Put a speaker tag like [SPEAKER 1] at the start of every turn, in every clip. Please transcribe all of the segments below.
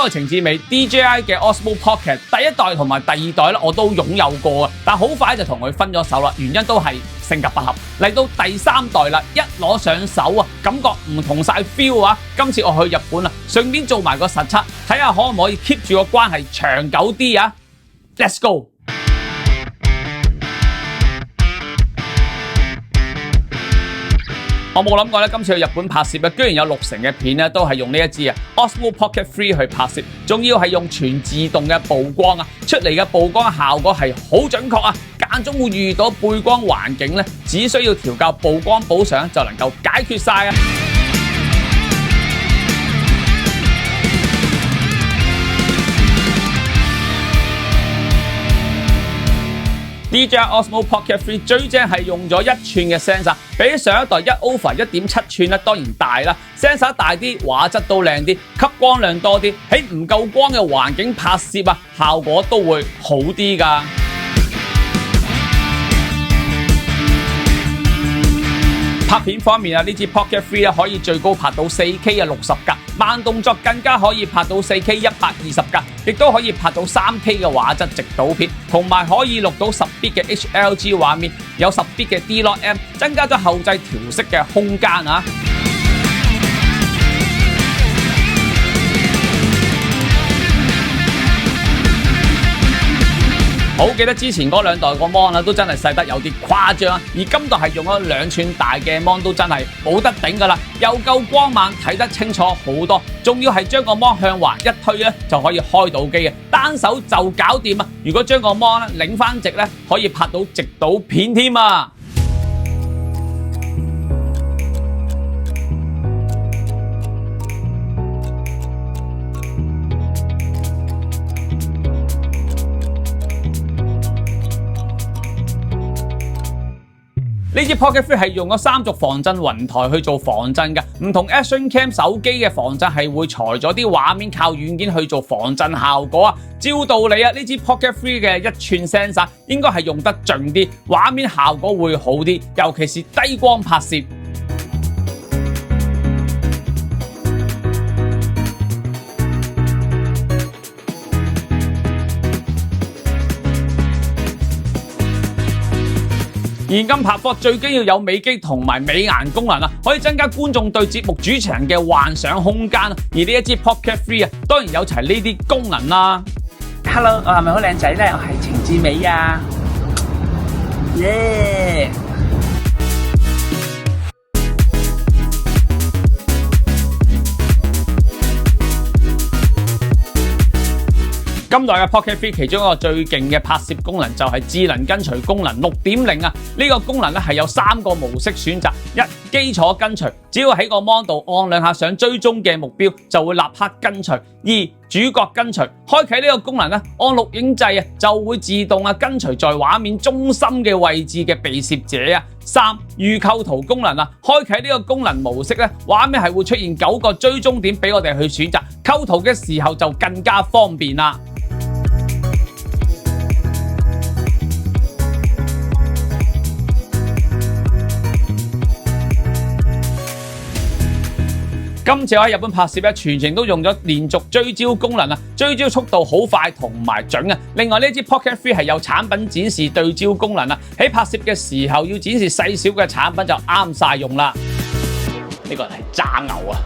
[SPEAKER 1] 我係程志美 DJI 嘅 Osmo Pocket 第一代同埋第二代咧，我都擁有過啊，但好快就同佢分咗手啦，原因都係性格不合。嚟到第三代啦，一攞上手啊，感覺唔同晒 feel 啊！今次我去日本啊，順便做埋個實測，睇下可唔可以 keep 住個關係長久啲啊 ！Let's go！我冇諗過咧，今次去日本拍攝居然有60%嘅片咧都係用呢一支Osmo Pocket 3去拍攝，仲要係用全自動嘅曝光啊，出嚟嘅曝光效果係好準確啊！間中會遇到背光環境咧，只需要調校曝光補償就能夠解決晒啊！DJI Osmo Pocket 3最正係用咗1寸嘅 sensor， 比上一代1over 1.7寸咧當然大啦 ，sensor 大啲，畫質都靚啲，吸光量多啲，喺唔夠光嘅環境拍攝啊，效果都會好啲㗎。拍片方面啊，呢支 Pocket 3可以最高拍到 4K 嘅60格，慢動作更加可以拍到 4K 120格，亦都可以拍到 3K 嘅畫質直導片，同埋可以錄到10bit 嘅 HLG 畫面，有10bit 嘅 D-Log-M， 增加咗後製調色嘅空間啊！好記得之前嗰兩代個 mon 啦，都真係細得有啲誇張，而今代係用咗2寸大嘅 mon 都真係冇得頂噶啦，又夠光猛，睇得清楚好多，仲要係將個 mon 向橫一推咧就可以開到機嘅，單手就搞掂啊！如果將個 mon 咧擰翻直咧，可以拍到直導片添啊！呢支 Pocket 3係用咗3軸防震雲台去做防震嘅，唔同 Action Cam 手機嘅防震係會裁咗啲畫面靠軟件去做防震效果啊。照道理啊，呢支 Pocket 3嘅1寸 sensor 應該係用得盡啲，畫面效果會好啲，尤其是低光拍攝。現今拍貨最緊要有美肌同埋美顏功能啊，可以增加觀眾對節目主持人嘅幻想空間啊。而呢一支 Pocket 3啊，當然有齊呢啲功能啦。
[SPEAKER 2] Hello， 我係咪好靚仔咧？我係程志美啊！耶！
[SPEAKER 1] 今代嘅 Pocket 3其中一個最勁嘅拍攝功能就係智能跟隨功能 6.0 啊！呢個功能咧係有3個模式選擇：一、基礎跟隨，只要喺個 mon 度按2下想追蹤嘅目標，就會立刻跟隨；二、主角跟隨，開啟呢個功能咧，按錄影掣啊就會自動跟隨在畫面中心嘅位置嘅被攝者啊；三、預構圖功能啊，開啟呢個功能模式咧，畫面係會出現9個追蹤點俾我哋去選擇，構圖嘅時候就更加方便啦。今次我喺日本拍攝咧，全程都用咗連續追焦功能啊，追焦速度好快同埋準啊。另外呢支 Pocket 3係有產品展示對焦功能啊，喺拍攝嘅時候要展示細小嘅產品就啱晒用啦。呢個人係炸牛啊！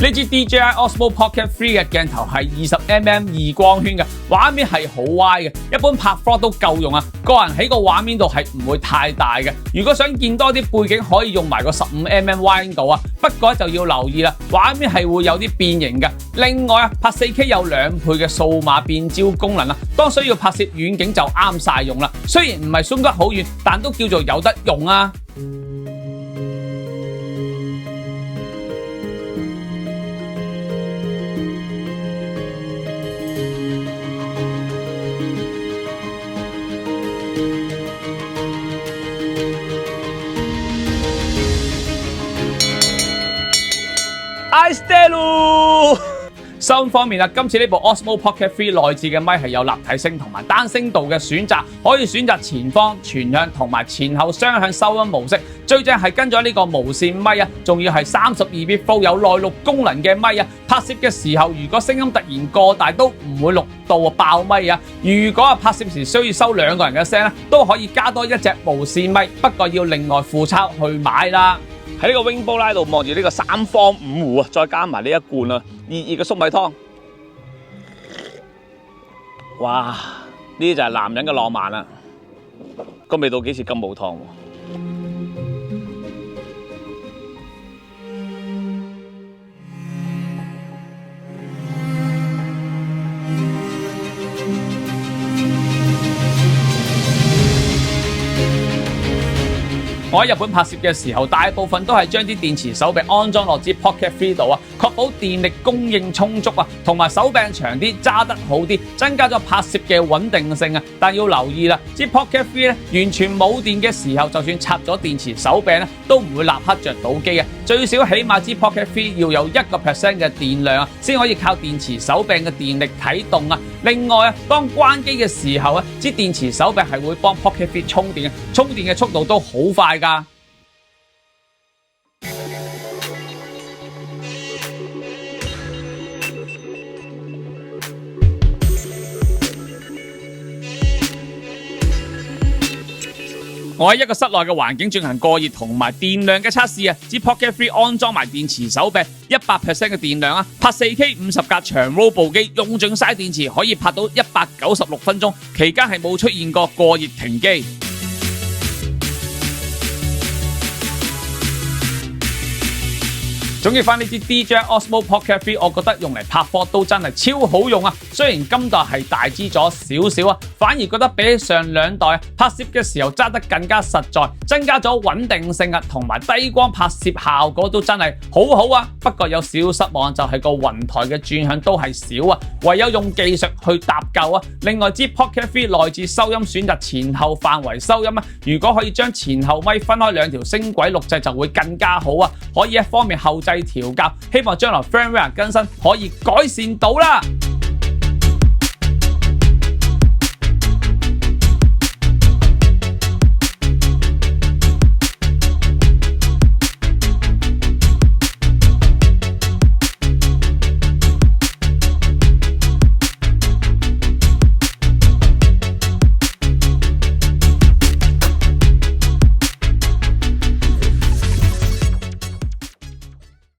[SPEAKER 1] 呢支 DJI Osmo Pocket 3嘅鏡頭係20mm 2光圈嘅，畫面係好歪嘅，一般拍 vlog 都夠用啊。個人喺個畫面度係唔會太大嘅。如果想見多啲背景，可以用埋個15mm wide 度啊。不過就要留意啦，畫面係會有啲變形嘅。另外啊，拍 4K 有2倍嘅數碼變焦功能啊，當需要拍攝遠景就啱晒用啦。雖然唔係鬆得好遠，但都叫做有得用啊。I stay 咯！收音方面今次呢部 Osmo Pocket 3內置嘅咪係有立體聲同埋單聲道嘅選擇，可以選擇前方、全向同埋前後雙向收音模式。最正係跟咗呢個無線咪仲要係32bit Full有內錄功能嘅咪拍攝嘅時候，如果聲音突然過大都唔會錄到爆咪如果拍攝時需要收2個人嘅聲都可以加多一隻無線咪，不過要另外付鈔去買啦。喺呢個 Wing Bowl 拉度望住呢個3方5壺再加埋呢一罐熱熱嘅粟米湯，哇！呢啲就係男人嘅浪漫啦，個味道幾似金寶湯喎。我喺日本拍攝嘅時候，大部分都係將啲電池手柄安裝落支 Pocket 3度確保電力供應充足同埋手柄長啲，揸得好啲，增加咗拍攝嘅穩定性但要留意啦，支 Pocket 3完全冇電嘅時候，就算插咗電池手柄都唔會立刻着到機最少起碼支 Pocket 3要有1% 嘅電量先可以靠電池手柄嘅電力啟動另外當關機嘅時候支電池手柄係會幫 Pocket 3充電充電嘅速度都好快㗎。我喺一個室內嘅環境進行過熱同埋電量嘅測試支 Pocket 3安裝埋電池手柄100% 嘅電量拍 4K 50格長 RAW 部機用盡晒電池可以拍到196分鐘，期間係冇出現過過熱停機。總結翻呢支 DJI Osmo Pocket 3，我覺得用嚟拍貨都真係超好用雖然今代係大支咗少少反而覺得比起上2代拍攝嘅時候揸得更加實在，增加咗穩定性同埋低光拍攝效果都真係好好不過有少少失望就係個雲台嘅轉向都係少唯有用技術去搭救另外支 Pocket 3內置收音選擇前後範圍收音如果可以將前後咪分開2條聲軌錄製就會更加好可以一方面後製調校，希望將來 firmware 更新可以改善到啦。